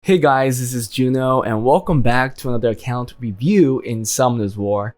Hey guys, this is Juno and welcome back to another account review in Summoner's War.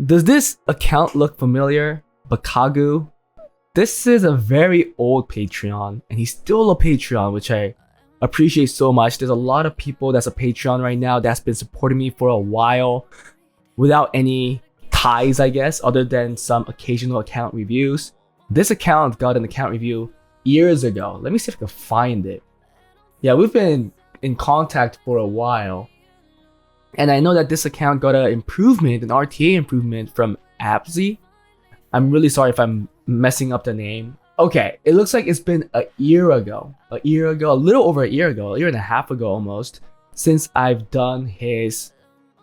Does this account look familiar? Bakugo? This is a very old Patreon and he's still a Patreon, which I appreciate so much. There's a lot of people that's a Patreon right now that's been supporting me for a while without any ties, I guess, other than some occasional account reviews. This account got an account review years ago. Let me see if I can find it. Yeah, we've been in contact for a while, and I know that this account got an RTA improvement from Abzi. I'm really sorry if I'm messing up the name. Okay, it looks like it's been a year ago, a little over a year ago, a year and a half ago almost, since I've done his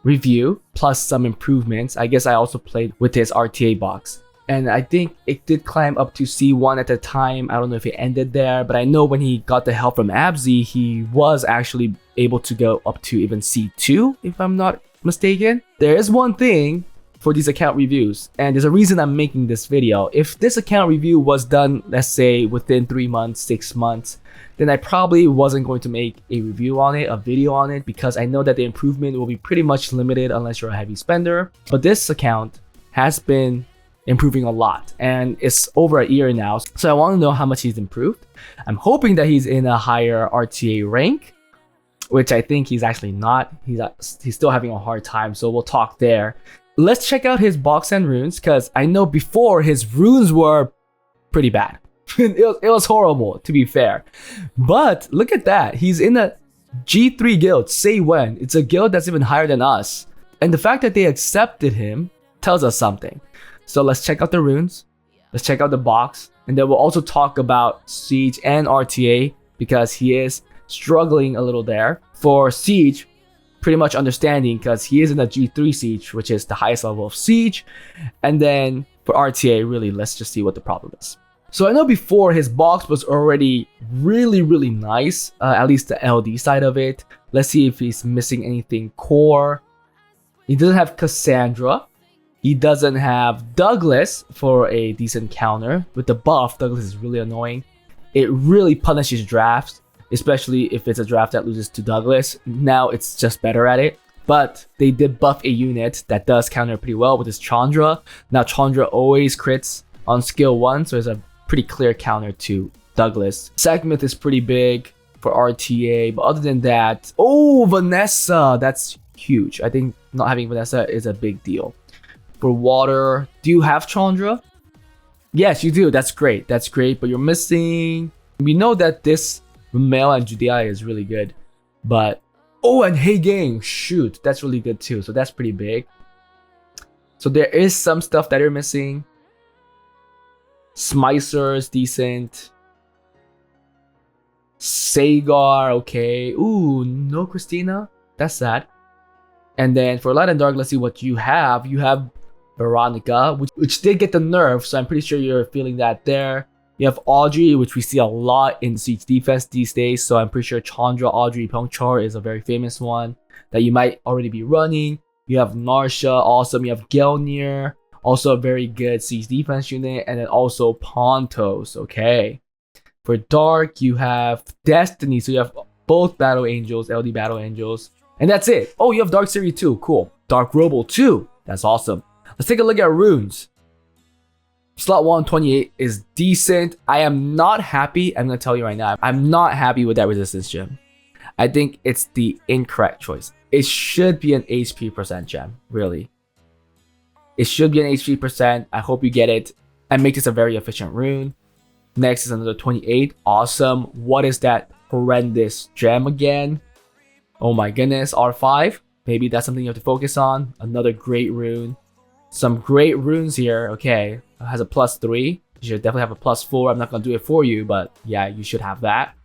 review, plus some improvements. I guess I also played with his RTA box. And I think it did climb up to C1 at the time. I don't know if it ended there, but I know when he got the help from Abzi, he was actually able to go up to even C2, if I'm not mistaken. There is one thing for these account reviews, and there's a reason I'm making this video. If this account review was done, let's say within 3 months, 6 months, then I probably wasn't going to make a review on it, a video on it, because I know that the improvement will be pretty much limited unless you're a heavy spender. But this account has been improving a lot, and it's over a year now, so I want to know how much he's improved. I'm hoping that he's in a higher RTA rank, which I think he's actually not. He's still having a hard time, so we'll talk there. Let's check out his box and runes, because I know before his runes were pretty bad. it was horrible, to be fair. But look at that, he's in a G3 guild. Say when. It's a guild that's even higher than us, and the fact that they accepted him tells us something. So let's check out the runes, let's check out the box, and then we'll also talk about Siege and RTA, because he is struggling a little there. For Siege, pretty much understanding, because he is in a G3 Siege, which is the highest level of Siege. And then for RTA, really, let's just see what the problem is. So I know before his box was already really nice, at least the LD side of it. Let's see if he's missing anything core. He doesn't have Cassandra. He doesn't have Douglas for a decent counter. With the buff, Douglas is really annoying. It really punishes drafts, especially if it's a draft that loses to Douglas. Now it's just better at it. But they did buff a unit that does counter pretty well with his Chandra. Now Chandra always crits on skill 1, so it's a pretty clear counter to Douglas. Sekhmet is pretty big for RTA, but other than that, oh, Vanessa, that's huge. I think not having Vanessa is a big deal. For water, do you have Chandra? Yes, you do. That's great. That's great. But you're missing. We know that this Mel and Judea is really good. But oh, and Hey Gang, shoot, that's really good too. So that's pretty big. So there is some stuff that you're missing. Smicer is decent. Sagar, okay. Ooh, no Christina. That's sad. And then for Light and Dark, let's see what you have. You have Veronica, which did get the nerf, so I'm pretty sure you're feeling that there. You have Audrey, which we see a lot in Siege defense these days, so I'm pretty sure Chandra, Audrey, Pongchar is a very famous one that you might already be running. You have Narsha, awesome. You have Gelnir, also a very good Siege defense unit, and then also Pontos, okay. For Dark, you have Destiny, so you have both Battle Angels, LD Battle Angels, and that's it. Oh, you have Dark Series too, cool. Dark Robo too, that's awesome. Let's take a look at runes. Slot 128 is decent. I am not happy. I'm going to tell you right now. I'm not happy with that resistance gem. I think it's the incorrect choice. It should be an HP percent gem, really. It should be an HP percent. I hope you get it and make this a very efficient rune. Next is another 28. Awesome. What is that horrendous gem again? Oh my goodness. R5. Maybe that's something you have to focus on. Another great rune. Some great runes here. Okay, it has a +3. You should definitely have a +4. I'm not gonna do it for you, but yeah, you should have that.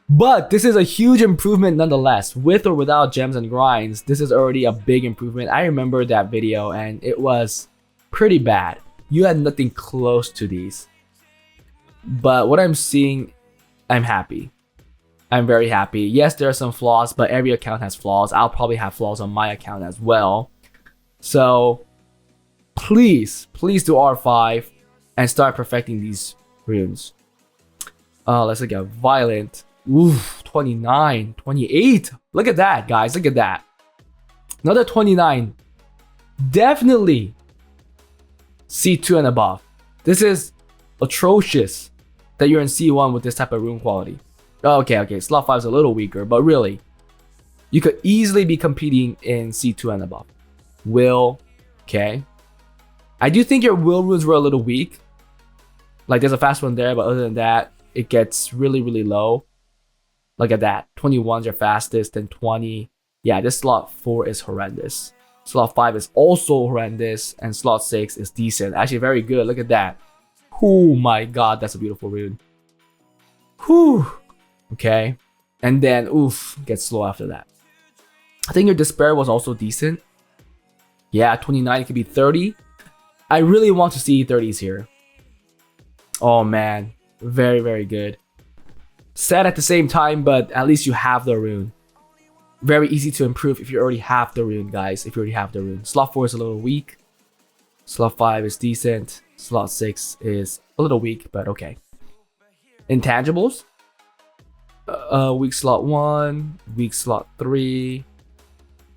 But this is a huge improvement nonetheless. With or without gems and grinds, this is already a big improvement. I remember that video and it was pretty bad. You had nothing close to these. But what I'm seeing, I'm happy. I'm very happy. Yes, there are some flaws, but every account has flaws. I'll probably have flaws on my account as well. So please do R5 and start perfecting these runes. Let's look at Violent. Oof, 29, 28. Look at that, guys. Look at that. Another 29. Definitely C2 and above. This is atrocious that you're in C1 with this type of rune quality. Okay. Slot 5 is a little weaker, but really, you could easily be competing in C2 and above. Will, okay. I do think your will runes were a little weak. Like there's a fast one there, but other than that, it gets really, really low. Look at that. 21's your fastest, then 20. Yeah, this slot 4 is horrendous. Slot 5 is also horrendous, and slot 6 is decent. Actually, very good. Look at that. Oh my god, that's a beautiful rune. Whew. Okay. And then, oof, gets slow after that. I think your Despair was also decent. Yeah, 29, it could be 30. I really want to see 30s here. Oh man, very, very good. Sad at the same time, but at least you have the rune. Very easy to improve if you already have the rune, guys. If you already have the rune. Slot 4 is a little weak. Slot 5 is decent. Slot 6 is a little weak, but okay. Intangibles. Weak slot 1. Weak slot 3.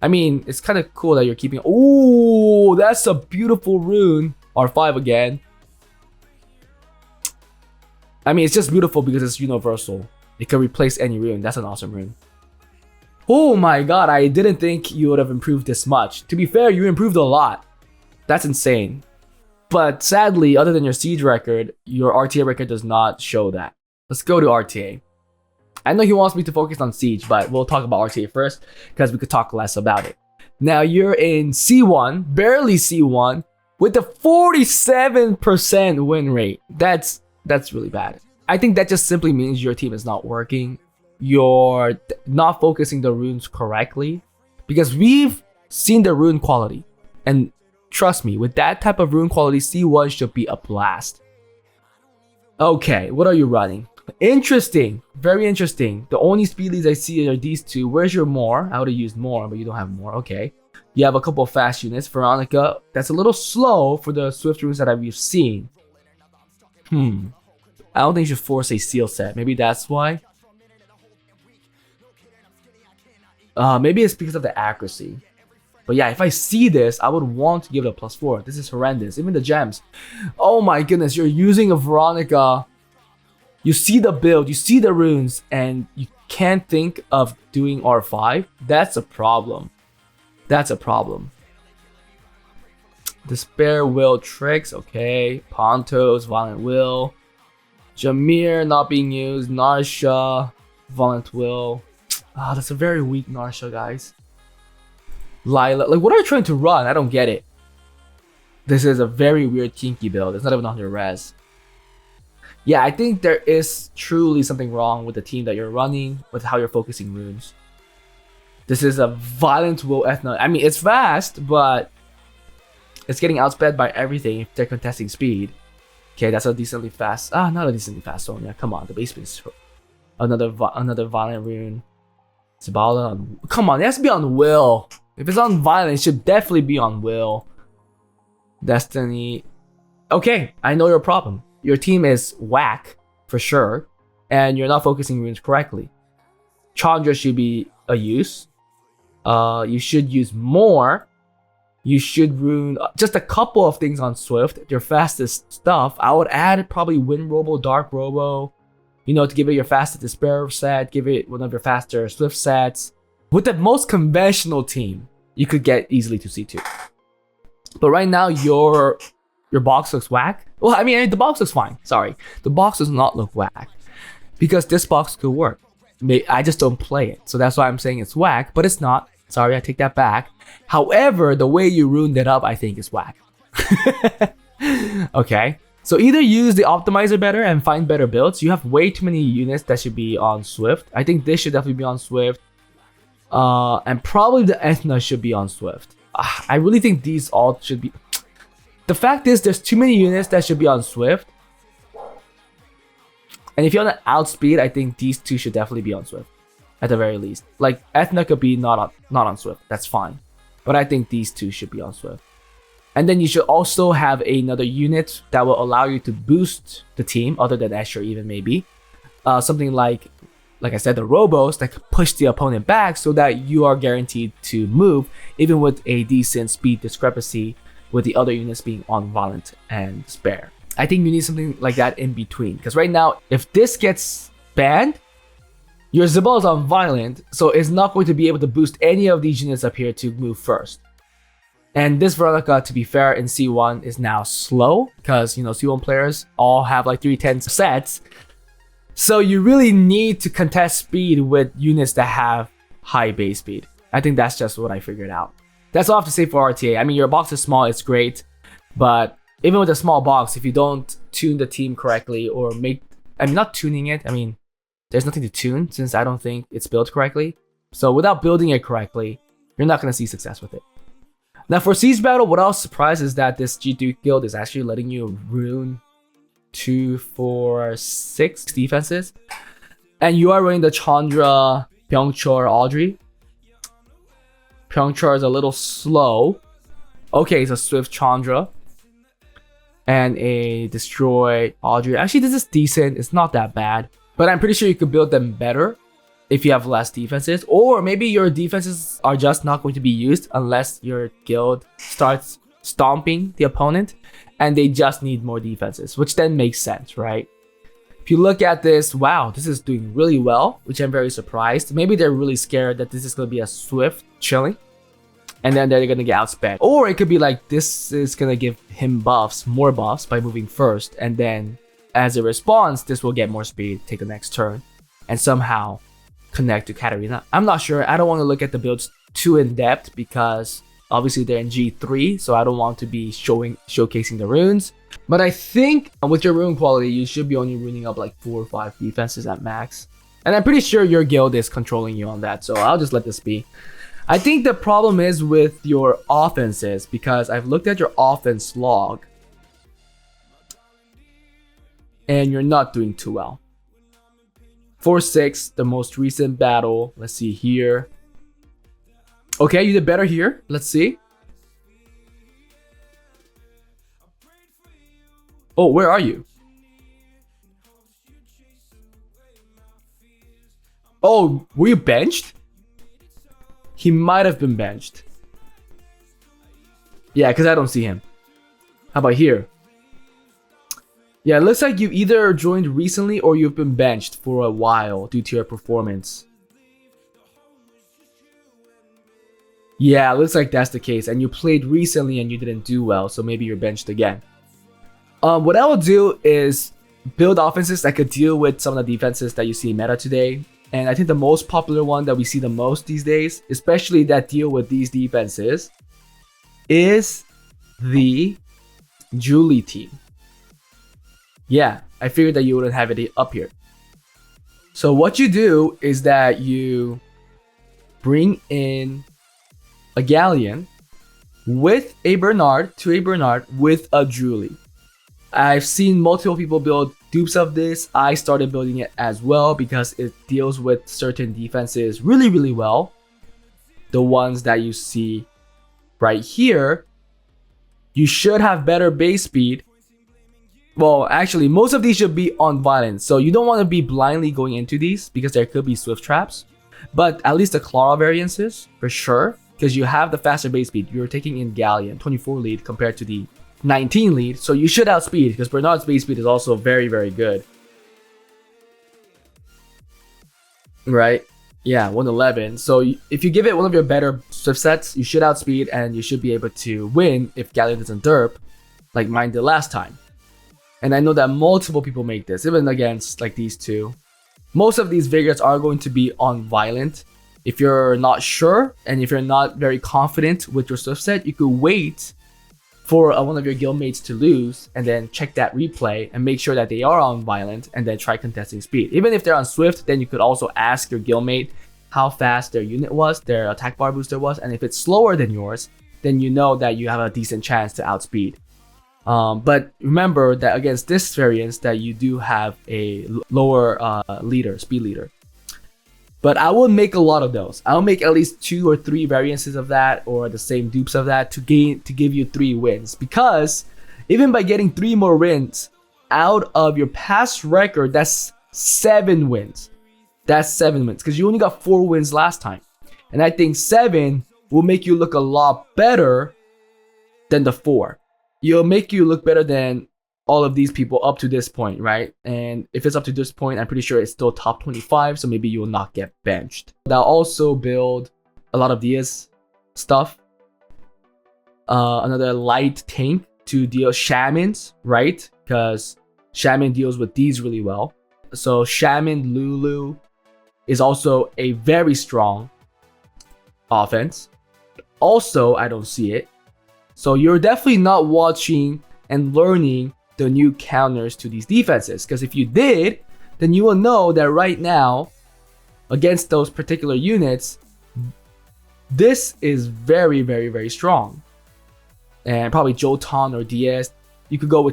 I mean, it's kind of cool that you're keeping... Ooh, that's a beautiful rune. R5 again. I mean, it's just beautiful because it's universal. It can replace any rune. That's an awesome rune. Oh my god, I didn't think you would have improved this much. To be fair, you improved a lot. That's insane. But sadly, other than your siege record, your RTA record does not show that. Let's go to RTA. I know he wants me to focus on siege, but we'll talk about RTA first because we could talk less about it. Now you're in C1, barely C1, with a 47% win rate. That's really bad. I think that just simply means your team is not working. You're not focusing the runes correctly, because we've seen the rune quality, and trust me, with that type of rune quality, C1 should be a blast. Okay, what are you running? Interesting, very interesting. The only speed leads I see are these two. Where's your more? I would have used more, but you don't have more. Okay, you have a couple of fast units. Veronica, that's a little slow for the swift runes that we've seen. I don't think you should force a seal set. Maybe that's why. Maybe it's because of the accuracy. But yeah, if I see this, I would want to give it a +4. This is horrendous. Even the gems. Oh my goodness, you're using a Veronica. You see the build, you see the runes, and you can't think of doing R5. That's a problem. That's a problem. Despair, Will, Tricks. Okay. Pontos, Violent Will. Jameer not being used. Narsha, Violent Will. Ah, that's a very weak Narsha, guys. Lila, like, what are you trying to run? I don't get it. This is a very weird kinky build. It's not even on your res. Yeah, I think there is truly something wrong with the team that you're running, with how you're focusing runes. This is a Violent Will Ethna. I mean, it's fast, but it's getting outsped by everything if they're contesting speed. Okay, that's a decently fast. Not a decently fast Sonya. Come on, the basement is another Violent rune. Zabala, come on, it has to be on Will. If it's on Violent, it should definitely be on Will. Destiny. Okay, I know your problem. Your team is whack, for sure, and you're not focusing runes correctly. Chandra should be a use. You should use more. You should rune just a couple of things on Swift. Your fastest stuff. I would add probably Wind Robo, Dark Robo, you know, to give it your fastest Despair set, give it one of your faster Swift sets. With the most conventional team, you could get easily to C2. But right now, your box looks whack. Well, I mean, the box looks fine. Sorry. The box does not look whack. Because this box could work. I just don't play it. So that's why I'm saying it's whack, but it's not. Sorry, I take that back. However, the way you ruined it up, I think is whack. Okay. So either use the optimizer better and find better builds. You have way too many units that should be on Swift. I think this should definitely be on Swift. And probably the Ethna should be on Swift. I really think these all should be... The fact is, there's too many units that should be on Swift. And if you want to outspeed, I think these two should definitely be on Swift. At the very least. Like, Ethna could be not on Swift. That's fine. But I think these two should be on Swift. And then you should also have another unit that will allow you to boost the team, other than Escher even maybe. Something like like I said, the robos that can push the opponent back so that you are guaranteed to move, even with a decent speed discrepancy with the other units being on violent and spare. I think you need something like that in between, because right now, if this gets banned, your Zabal is on violent, so it's not going to be able to boost any of these units up here to move first. And this Veronica, to be fair, in C1 is now slow, because, you know, C1 players all have like 310 sets. So you really need to contest speed with units that have high base speed. I think that's just what I figured out. That's all I have to say for RTA. I mean, your box is small, it's great. But even with a small box, if you don't tune the team correctly or not tuning it, I mean, there's nothing to tune since I don't think it's built correctly. So without building it correctly, you're not going to see success with it. Now for Siege Battle, what I was surprised is that this G2 guild is actually letting you rune 2, 4, 6 defenses, and you are running the Chandra, Byungchor, Audrey. Byungchor is a little slow. Okay, it's a Swift Chandra and a Destroy Audrey. Actually, this is decent. It's not that bad, but I'm pretty sure you could build them better if you have less defenses, or maybe your defenses are just not going to be used unless your guild starts stomping the opponent and they just need more defenses, which then makes sense, right? If you look at this, wow, this is doing really well, which I'm very surprised. Maybe they're really scared that this is going to be a Swift chilling and then they're going to get outsped. Or it could be like this is going to give him buffs, more buffs by moving first, and then as a response, this will get more speed, take the next turn, and somehow connect to Katarina. I'm not sure. I don't want to look at the builds too in depth because obviously they're in G3, so I don't want to be showcasing the runes. But I think with your rune quality, you should be only runing up like 4 or 5 defenses at max. And I'm pretty sure your guild is controlling you on that, so I'll just let this be. I think the problem is with your offenses, because I've looked at your offense log and you're not doing too well. 4-6, the most recent battle. Let's see here. Okay, you did better here. Let's see. Oh, where are you? Oh, were you benched? He might have been benched. Yeah, because I don't see him. How about here? Yeah, it looks like you either joined recently or you've been benched for a while due to your performance. Yeah, it looks like that's the case. And you played recently and you didn't do well, so maybe you're benched again. What I will do is build offenses that could deal with some of the defenses that you see in meta today. And I think the most popular one that we see the most these days, especially that deal with these defenses, is the Julie team. Yeah, I figured that you wouldn't have it up here. So what you do is that you bring in a Galleon with a Bernard to a Bernard with a Julie. I've seen multiple people build dupes of this. I started building it as well because it deals with certain defenses really, really well. The ones that you see right here, you should have better base speed. Well, actually, most of these should be on violence, so you don't want to be blindly going into these because there could be Swift traps. But at least the Clara variances, for sure, because you have the faster base speed. You're taking in Galleon, 24 lead compared to the 19 lead, so you should outspeed because Bernard's base speed is also very, very good. Right? Yeah, 111. So if you give it one of your better Swift sets, you should outspeed and you should be able to win if Galleon doesn't derp, like mine did last time. And I know that multiple people make this, even against like these two. Most of these Vigors are going to be on violent. If you're not sure and if you're not very confident with your Swift set, you could wait for one of your guildmates to lose and then check that replay and make sure that they are on violent and then try contesting speed. Even if they're on Swift, then you could also ask your guildmate how fast their unit was, their attack bar booster was, and if it's slower than yours, then you know that you have a decent chance to outspeed. But remember that against this variance that you do have a lower speed leader. But I will make a lot of those. I'll make at least 2 or 3 variances of that or the same dupes of that to give you 3 wins. Because even by getting 3 more wins out of your past record, that's 7 wins. That's 7 wins because you only got 4 wins last time. And I think 7 will make you look a lot better than the 4. It'll make you look better than all of these people up to this point, right? And if it's up to this point, I'm pretty sure it's still top 25, so maybe you will not get benched. They'll also build a lot of DS stuff. Another light tank to deal shamans, right? Because shaman deals with these really well. So shaman Lulu is also a very strong offense. Also, I don't see it. So you're definitely not watching and learning the new counters to these defenses. Because if you did, then you will know that right now, against those particular units, this is very, very, very strong. And probably Jotan or DS, you could go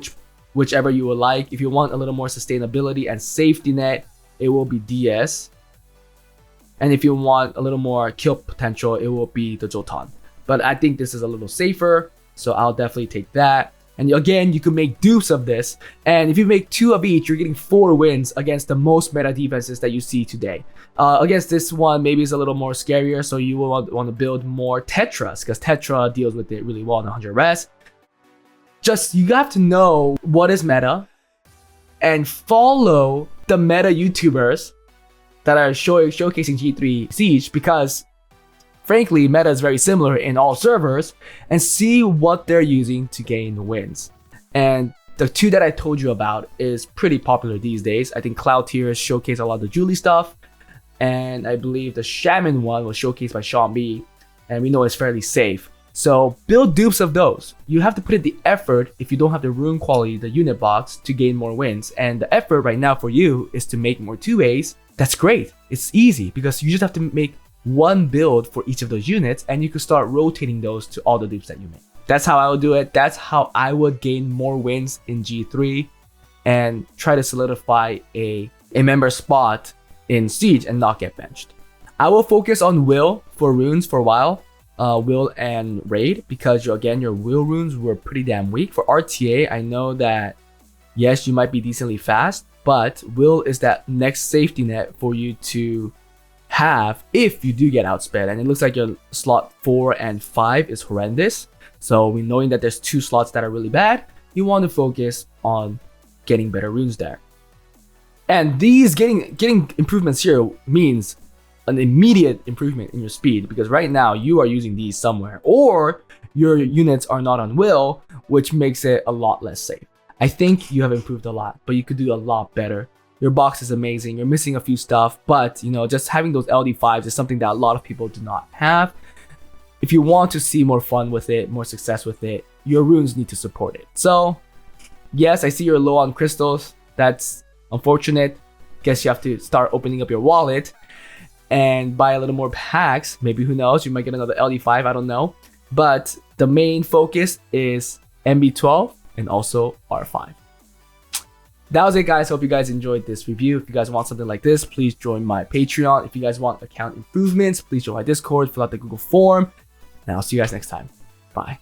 whichever you would like. If you want a little more sustainability and safety net, it will be DS. And if you want a little more kill potential, it will be the Jotan. But I think this is a little safer, so I'll definitely take that. And again, you can make dupes of this. And if you make 2 of each, you're getting 4 wins against the most meta defenses that you see today. Against this one, maybe it's a little more scarier, so you will want to build more Tetras, because Tetra deals with it really well in 100 res. Just, you have to know what is meta and follow the meta YouTubers that are showcasing G3 Siege, because frankly, meta is very similar in all servers, and see what they're using to gain wins. And the 2 that I told you about is pretty popular these days. I think Cloud Tiers showcase a lot of the Julie stuff, and I believe the Shaman one was showcased by Sean B, and we know it's fairly safe. So build dupes of those. You have to put in the effort if you don't have the rune quality, the unit box, to gain more wins. And the effort right now for you is to make more 2As. That's great. It's easy because you just have to make 1 build for each of those units, and you can start rotating those to all the dupes that you make. That's how I would do it. That's how I would gain more wins in G3 and try to solidify a member spot in Siege and not get benched. I will focus on Will for runes for a while. Will and Raid, because again, your Will runes were pretty damn weak. For RTA, I know that yes, you might be decently fast, but Will is that next safety net for you to have if you do get outsped. And it looks like your slot 4 and 5 is horrendous. So we knowing that there's 2 slots that are really bad, you want to focus on getting better runes there. And these getting improvements here means an immediate improvement in your speed, because right now you are using these somewhere, or your units are not on Will, which makes it a lot less safe. I think you have improved a lot, but you could do a lot better. Your box is amazing. You're missing a few stuff, but you know, just having those LD5s is something that a lot of people do not have. If you want to see more fun with it, more success with it, your runes need to support it. So yes, I see you're low on crystals. That's unfortunate. Guess you have to start opening up your wallet and buy a little more packs. Maybe, who knows, you might get another LD5, I don't know. But the main focus is MB12 and also R5. That was it, guys. Hope you guys enjoyed this review. If you guys want something like this, please join my Patreon. If you guys want account improvements, please join my Discord, fill out the Google form, and I'll see you guys next time. Bye.